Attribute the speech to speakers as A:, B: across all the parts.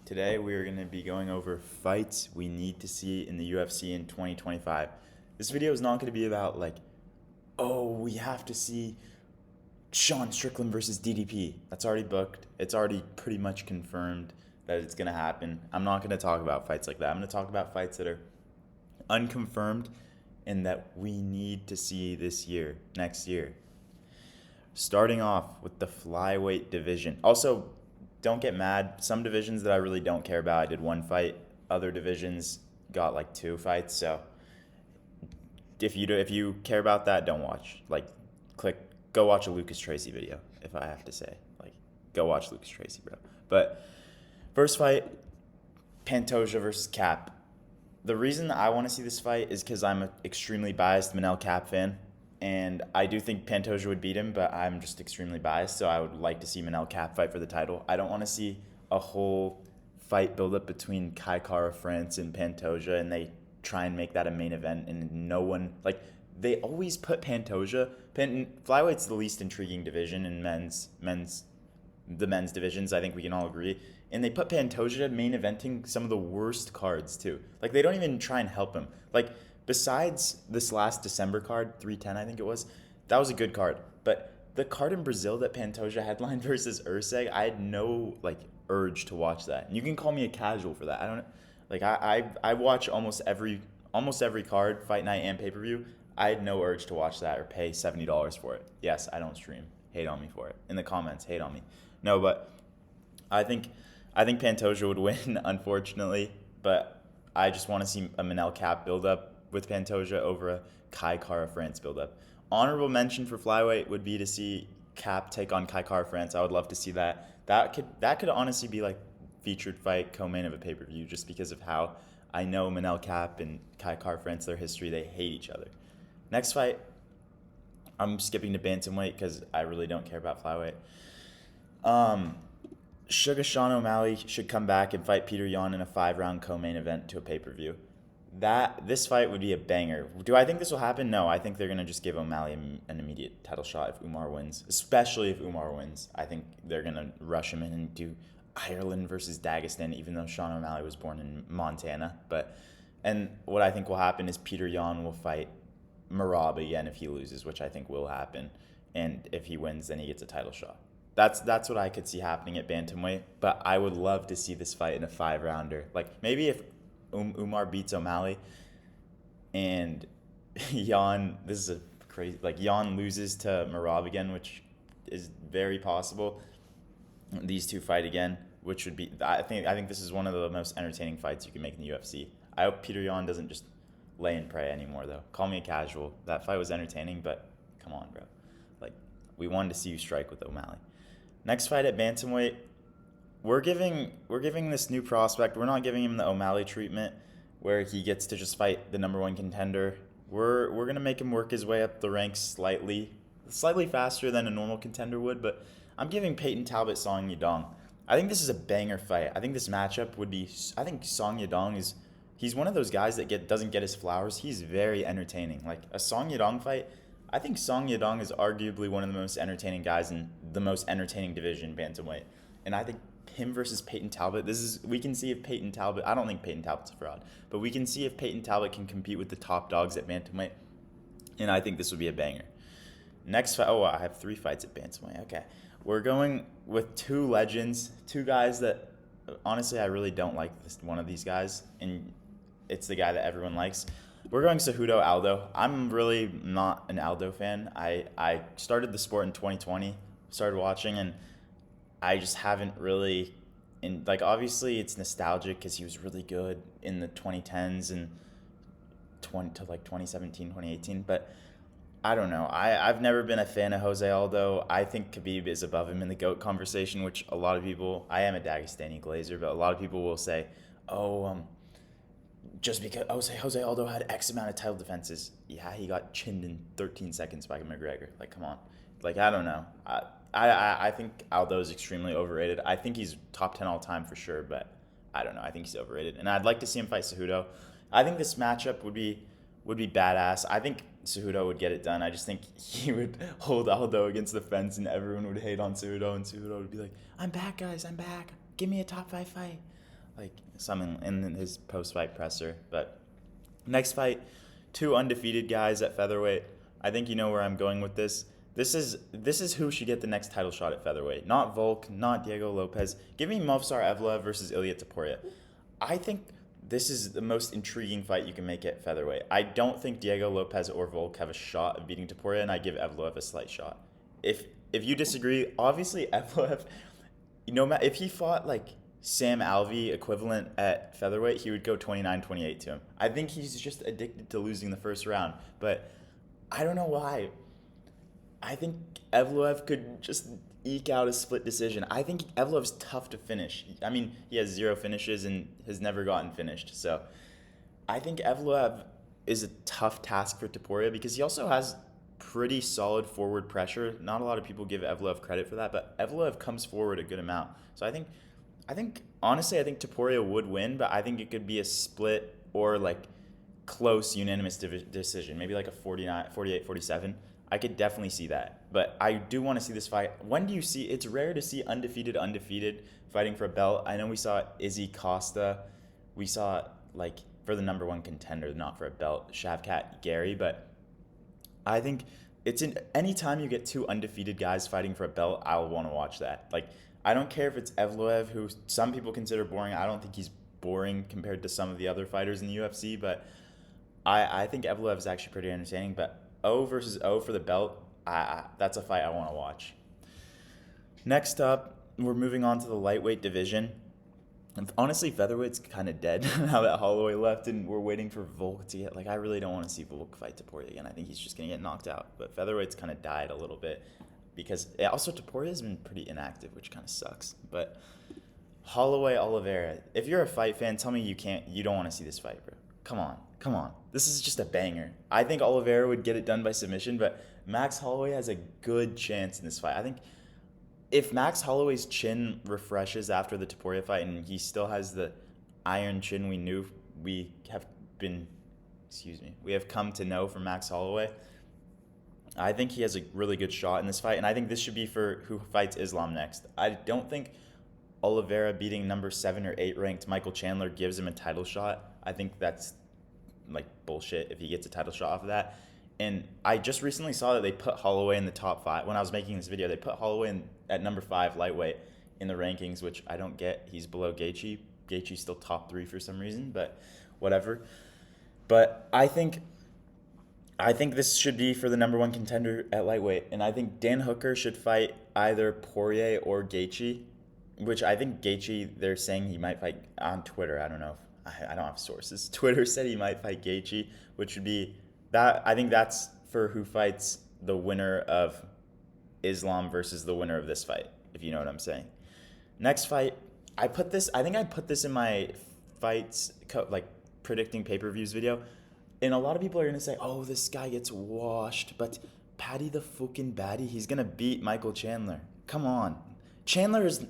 A: Today we are going to be going over fights we need to see in the UFC in 2025. This video is not going to be about oh, we have to see Sean Strickland versus DDP. That's already booked. It's already pretty much confirmed that it's going to happen. I'm not going to talk about fights like that. I'm going to talk about fights that are unconfirmed and that we need to see this year, next year. Starting off with the flyweight division. Also, don't get mad. Some divisions that I really don't care about, I did one fight. Other divisions got like two fights. So if you care about that, don't watch. Go watch a Lucas Tracy video. If I have to say, go watch Lucas Tracy, bro. But first fight, Pantoja versus Cap. The reason I want to see this fight is because I'm an extremely biased Manel Cap fan. And I do think Pantoja would beat him, but I'm just extremely biased, so I would like to see Manel Cap fight for the title. I don't want to see a whole fight build up between Kai Kara France and Pantoja, and they try and make that a main event, and no one, they always put Pantoja. Flyweight's the least intriguing division in the men's divisions, I think we can all agree. And they put Pantoja main eventing some of the worst cards, too. They don't even try and help him. Besides this last December card, 310 I think it was, that was a good card. But the card in Brazil that Pantoja headlined versus Urseg, I had no urge to watch that. And you can call me a casual for that. I don't I watch almost every card, fight night and pay-per-view. I had no urge to watch that or pay $70 for it. Yes, I don't stream. Hate on me for it. In the comments, hate on me. No, but I think Pantoja would win, unfortunately, but I just want to see a Manel Cap build up with Pantoja over a Kai Kara France build-up. Honorable mention for flyweight would be to see Cap take on Kai Kara France. I would love to see that. That could honestly be featured fight, co-main of a pay-per-view, just because of how I know Manel Cap and Kai Kara France, their history, they hate each other. Next fight, I'm skipping to bantamweight because I really don't care about flyweight. Sugar Sean O'Malley should come back and fight Peter Yan in a 5-round co-main event to a pay-per-view. This fight would be a banger. Do I think this will happen? No, I think they're going to just give O'Malley an immediate title shot if Umar wins, especially if Umar wins. I think they're going to rush him in and do Ireland versus Dagestan, even though Sean O'Malley was born in Montana. And what I think will happen is Peter Yan will fight Merab again if he loses, which I think will happen. And if he wins, then he gets a title shot. That's what I could see happening at bantamweight, but I would love to see this fight in a 5-rounder. Maybe if Umar beats O'Malley and Yan, this is a crazy, Yan loses to Merab again, which is very possible. These two fight again, which would be, I think this is one of the most entertaining fights you can make in the UFC. I hope Peter Yan doesn't just lay and pray anymore, though. Call me a casual. That fight was entertaining, but come on, bro. We wanted to see you strike with O'Malley. Next fight at bantamweight, we're giving this new prospect, we're not giving him the O'Malley treatment where he gets to just fight the number one contender. We're going to make him work his way up the ranks slightly faster than a normal contender would, but I'm giving Peyton Talbot Song Yadong. I think this is a banger fight. I think this matchup would be, I think Song Yadong he's one of those guys that doesn't get his flowers. He's very entertaining. A Song Yadong fight, I think Song Yadong is arguably one of the most entertaining guys in the most entertaining division, bantamweight. And I think him versus Peyton Talbot, we can see if Peyton Talbot, I don't think Peyton Talbot's a fraud, but we can see if Peyton Talbot can compete with the top dogs at bantamweight, and I think this would be a banger. Next fight, I have 3 fights at bantamweight, okay. We're going with 2 legends, 2 guys that, honestly, I really don't like one of these guys, and it's the guy that everyone likes. We're going Cejudo Aldo. I'm really not an Aldo fan. I started the sport in 2020, started watching, and I just haven't really, obviously it's nostalgic because he was really good in the 2010s and 2017, 2018, but I don't know. I've never been a fan of Jose Aldo. I think Khabib is above him in the GOAT conversation, which a lot of people, I am a Dagestani glazer, but a lot of people will say, just because Jose Aldo had X amount of title defenses. Yeah, he got chinned in 13 seconds by McGregor. Come on. I don't know. I think Aldo is extremely overrated. I think he's top 10 all time for sure, but I don't know. I think he's overrated. And I'd like to see him fight Cejudo. I think this matchup would be badass. I think Cejudo would get it done. I just think he would hold Aldo against the fence and everyone would hate on Cejudo, and Cejudo would be like, I'm back, guys. I'm back. Give me a top 5 fight. like something in his post-fight presser. But next fight, two undefeated guys at featherweight. I think you know where I'm going with this. This is who should get the next title shot at featherweight. Not Volk, not Diego Lopez. Give me Movsar Evloev versus Ilia Topuria. I think this is the most intriguing fight you can make at featherweight. I don't think Diego Lopez or Volk have a shot of beating Topuria, and I give Evloev a slight shot. If you disagree, obviously Evloev, if he fought like Sam Alvey equivalent at featherweight, he would go 29-28 to him. I think he's just addicted to losing the first round, but I don't know why. I think Evloev could just eke out a split decision. I think Evloev's tough to finish. I mean, he has 0 finishes and has never gotten finished. So I think Evloev is a tough task for Topuria because he also has pretty solid forward pressure. Not a lot of people give Evloev credit for that, but Evloev comes forward a good amount. So I think honestly, I think Topuria would win, but I think it could be a split or like close unanimous decision, maybe like a 48-47. I could definitely see that. But I do want to see this fight. When do you see? It's rare to see undefeated fighting for a belt. I know we saw Izzy Costa. We saw like for the number 1 contender, not for a belt, Shavkat Gary. But I think anytime you get 2 undefeated guys fighting for a belt, I'll want to watch that. Like, I don't care if it's Evloev, who some people consider boring. I don't think he's boring compared to some of the other fighters in the UFC, but I think Evloev is actually pretty entertaining. But O versus O for the belt, that's a fight I want to watch. Next up, we're moving on to the lightweight division. And honestly, featherweight's kind of dead now that Holloway left, and we're waiting for Volk to get. Like, I really don't want to see Volk fight Topuria again. I think he's just going to get knocked out. But featherweight's kind of died a little bit because also Topuria has been pretty inactive, which kind of sucks. But Holloway Oliveira, if you're a fight fan, tell me you don't want to see this fight, bro. Come on. This is just a banger. I think Oliveira would get it done by submission, but Max Holloway has a good chance in this fight. I think if Max Holloway's chin refreshes after the Topuria fight and he still has the iron chin we have come to know from Max Holloway, I think he has a really good shot in this fight, and I think this should be for who fights Islam next. I don't think Oliveira beating number 7 or 8 ranked Michael Chandler gives him a title shot. I think that's like bullshit if he gets a title shot off of that. And I just recently saw that they put Holloway in the top 5. When I was making this video, they put Holloway at number 5 lightweight in the rankings, which I don't get. He's below Gaethje. Gaethje's still top 3 for some reason, but whatever. But I think this should be for the number 1 contender at lightweight. And I think Dan Hooker should fight either Poirier or Gaethje, which I think Gaethje, they're saying he might fight on Twitter. I don't know. I don't have sources. Twitter said he might fight Gaethje, which would be that. I think that's for who fights the winner of Islam versus the winner of this fight, if you know what I'm saying. Next fight, I think I put this in my fights, like predicting pay-per-views video. And a lot of people are going to say, oh, this guy gets washed. But Paddy the fucking baddie, he's going to beat Michael Chandler. Come on. Chandler is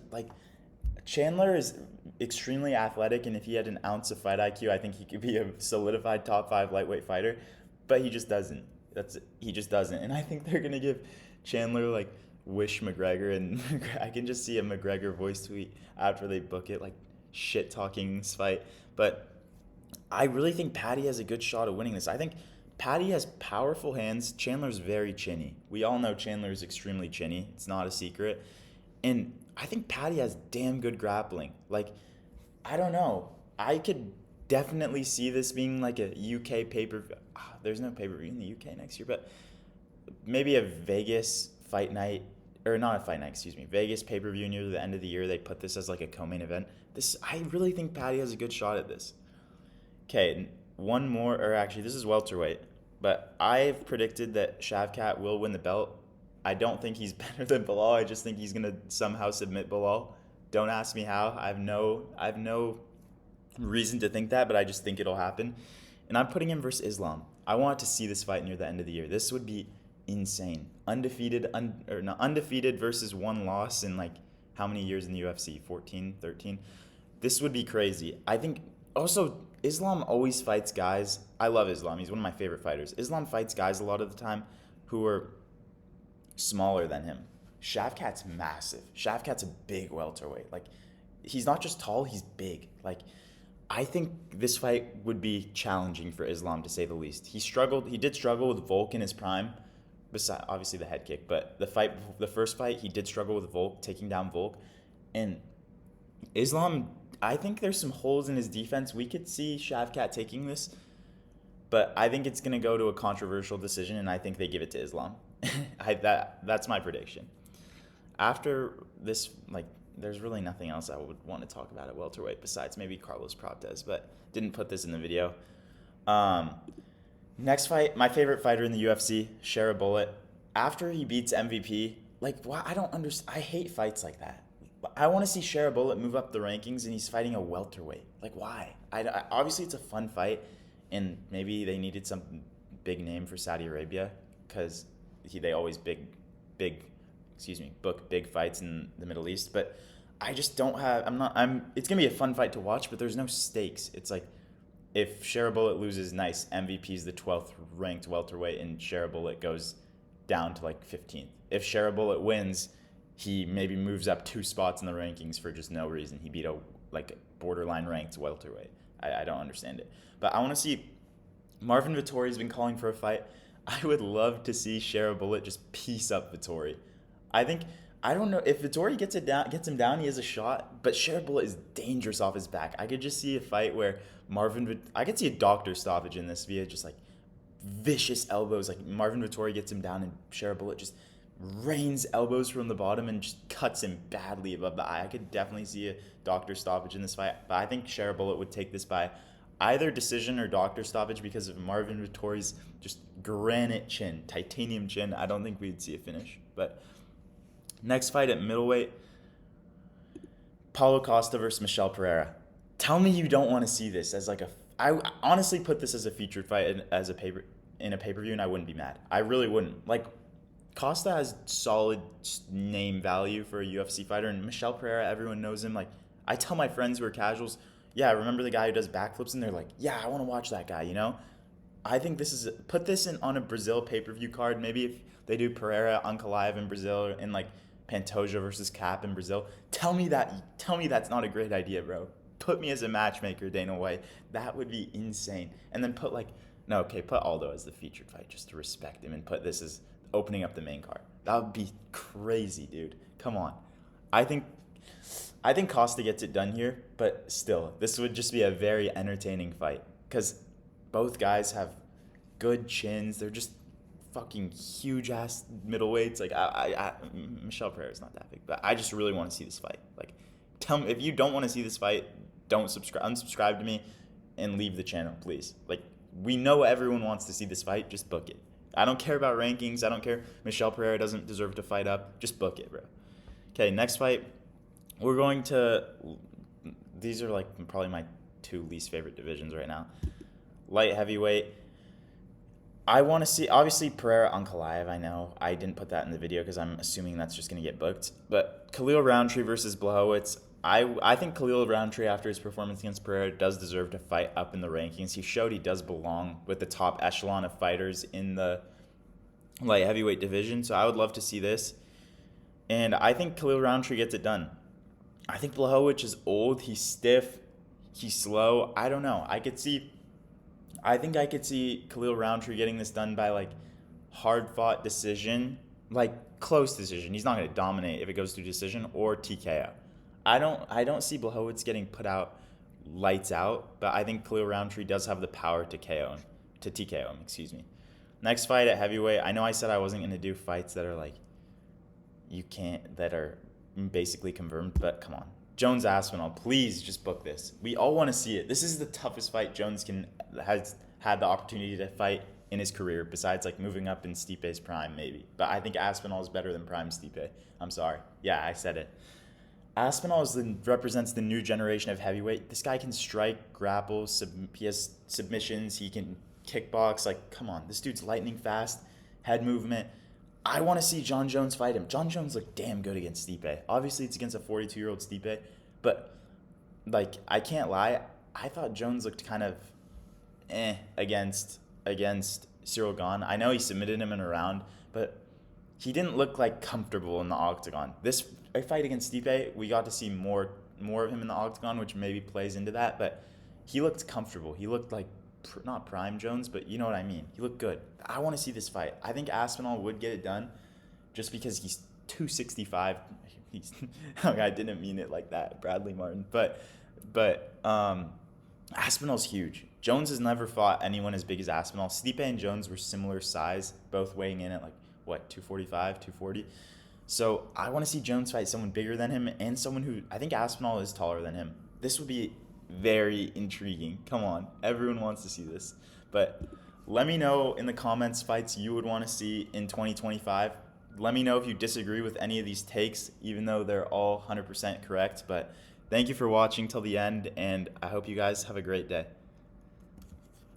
A: extremely athletic, and if he had an ounce of fight IQ, I think he could be a solidified top 5 lightweight fighter, but he just doesn't. He just doesn't. And I think they're going to give Chandler, like, wish McGregor, and I can just see a McGregor voice tweet after they book it, like, shit-talking this fight. But I really think Paddy has a good shot of winning this. I think Paddy has powerful hands. Chandler's very chinny. We all know Chandler's extremely chinny. It's not a secret. And I think Paddy has damn good grappling. Like, I don't know. I could definitely see this being like a UK pay-per-view. There's no pay-per-view in the UK next year, but maybe a Vegas fight night, or not a fight night, Vegas pay-per-view near the end of the year. They put this as like a co-main event. I really think Paddy has a good shot at this. Okay, one more, or actually this is welterweight, but I've predicted that Shavkat will win the belt. I don't think he's better than Bilal. I just think he's going to somehow submit Bilal. Don't ask me how. I have no reason to think that, but I just think it'll happen. And I'm putting him versus Islam. I want to see this fight near the end of the year. This would be insane. Undefeated versus 1 loss in like how many years in the UFC? 14, 13? This would be crazy. I think also Islam always fights guys. I love Islam. He's one of my favorite fighters. Islam fights guys a lot of the time who are smaller than him. Shavkat's massive. Shavkat's a big welterweight. Like, he's not just tall, he's big. Like, I think this fight would be challenging for Islam, to say the least. He did struggle with Volk in his prime, besides obviously the head kick. But the first fight, he did struggle with Volk, taking down Volk. And Islam, I think there's some holes in his defense. We could see Shavkat taking this, but I think it's going to go to a controversial decision, and I think they give it to Islam. That's my prediction. After this, like, there's really nothing else I would want to talk about at welterweight besides maybe Carlos Prates, but didn't put this in the video. Next fight, my favorite fighter in the UFC, Shara Bullet. After he beats MVP, like, why? I don't understand. I hate fights like that. I want to see Shara Bullet move up the rankings, and he's fighting a welterweight. Like, why? Obviously, it's a fun fight, and maybe they needed some big name for Saudi Arabia because they always book big fights in the Middle East. But I just don't have. It's gonna be a fun fight to watch, but there's no stakes. It's like, if Shara Bullet loses, nice. MVP's the 12th ranked welterweight, and Shara Bullet goes down to like 15th. If Shara Bullet wins, he maybe moves up 2 spots in the rankings for just no reason. He beat a borderline ranked welterweight. I don't understand it. But I want to see. Marvin Vettori's been calling for a fight. I would love to see Shara Bullet just piece up Vettori. I don't know if Vettori gets him down, he has a shot. But Shara Bullet is dangerous off his back. I could just see a fight where I could see a doctor stoppage in this via just like vicious elbows. Like, Marvin Vettori gets him down, and Shara Bullet just rains elbows from the bottom and just cuts him badly above the eye. I could definitely see a doctor stoppage in this fight, but I think Shara Bullet would take this by either decision or doctor stoppage because of Marvin Vettori's just granite chin, titanium chin. I don't think we'd see a finish. But next fight at middleweight, Paulo Costa versus Michel Pereira. Tell me you don't want to see this as like I honestly put this as a featured fight in a pay-per-view, and I wouldn't be mad. I really wouldn't. Like, Costa has solid name value for a UFC fighter, and Michel Pereira, everyone knows him. Like, I tell my friends who are casuals, yeah, remember the guy who does backflips? And they're like, yeah, I want to watch that guy, you know? I think put this on a Brazil pay-per-view card. Maybe if they do Pereira, Ankalaev in Brazil, and like Pantoja versus Cap in Brazil. Tell me that's not a great idea, bro. Put me as a matchmaker, Dana White. That would be insane. And then put Aldo as the featured fight just to respect him, and put this as opening up the main card. That would be crazy, dude. Come on. I think Costa gets it done here, but still, this would just be a very entertaining fight because both guys have good chins. They're just fucking huge ass middleweights. Like, Michel Pereira's not that big, but I just really want to see this fight. Like, tell me if you don't want to see this fight, don't unsubscribe to me and leave the channel, please. Like, we know everyone wants to see this fight. Just book it. I don't care about rankings. I don't care. Michel Pereira doesn't deserve to fight up. Just book it, bro. Okay, next fight. We're going to... These are like probably my 2 least favorite divisions right now. Light heavyweight. I want to see... Obviously, Pereira Ankalaev, I know. I didn't put that in the video because I'm assuming that's just going to get booked. But Khalil Roundtree versus Blachowicz. I think Khalil Roundtree, after his performance against Pereira, does deserve to fight up in the rankings. He showed he does belong with the top echelon of fighters in the light heavyweight division. So I would love to see this. And I think Khalil Roundtree gets it done. I think Blachowicz is old. He's stiff. He's slow. I don't know. I could see Khalil Roundtree getting this done by like hard-fought decision, like close decision. He's not going to dominate if it goes to decision or TKO. I don't see Blachowicz getting put out lights out, but I think Khalil Roundtree does have the power to TKO him, excuse me. Next fight at heavyweight. I know I said I wasn't going to do fights that are like that are basically confirmed, but come on. Jones Aspinall, please just book this. We all want to see it. This is the toughest fight Jones has had the opportunity to fight in his career, besides like moving up in Stipe's prime, maybe. But I think Aspinall is better than prime Stipe. I'm sorry. Yeah, I said it. Aspinall represents the new generation of heavyweight. This guy can strike, grapple, he has submissions, he can kickbox. Like, come on, this dude's lightning fast, head movement. I want to see John Jones fight him. John Jones looked damn good against Stipe. Obviously, it's against a 42-year-old Stipe, but like, I can't lie, I thought Jones looked kind of against Cyril Gane. I know he submitted him in a round, but he didn't look like comfortable in the octagon. This fight against Stipe, we got to see more more of him in the octagon, which maybe plays into that. But he looked comfortable. He looked like not prime Jones, but you know what I mean. He looked good. I want to see this fight. I think Aspinall would get it done, just because he's 265. He's I didn't mean it like that, Bradley Martin. But Aspinall's huge. Jones has never fought anyone as big as Aspinall. Stipe and Jones were similar size, both weighing in at like, what, 245, 240? So I want to see Jones fight someone bigger than him and someone who, I think Aspinall is taller than him. This would be very intriguing. Come on. Everyone wants to see this. But let me know in the comments fights you would want to see in 2025. Let me know if you disagree with any of these takes, even though they're all 100% correct. But thank you for watching till the end, and I hope you guys have a great day.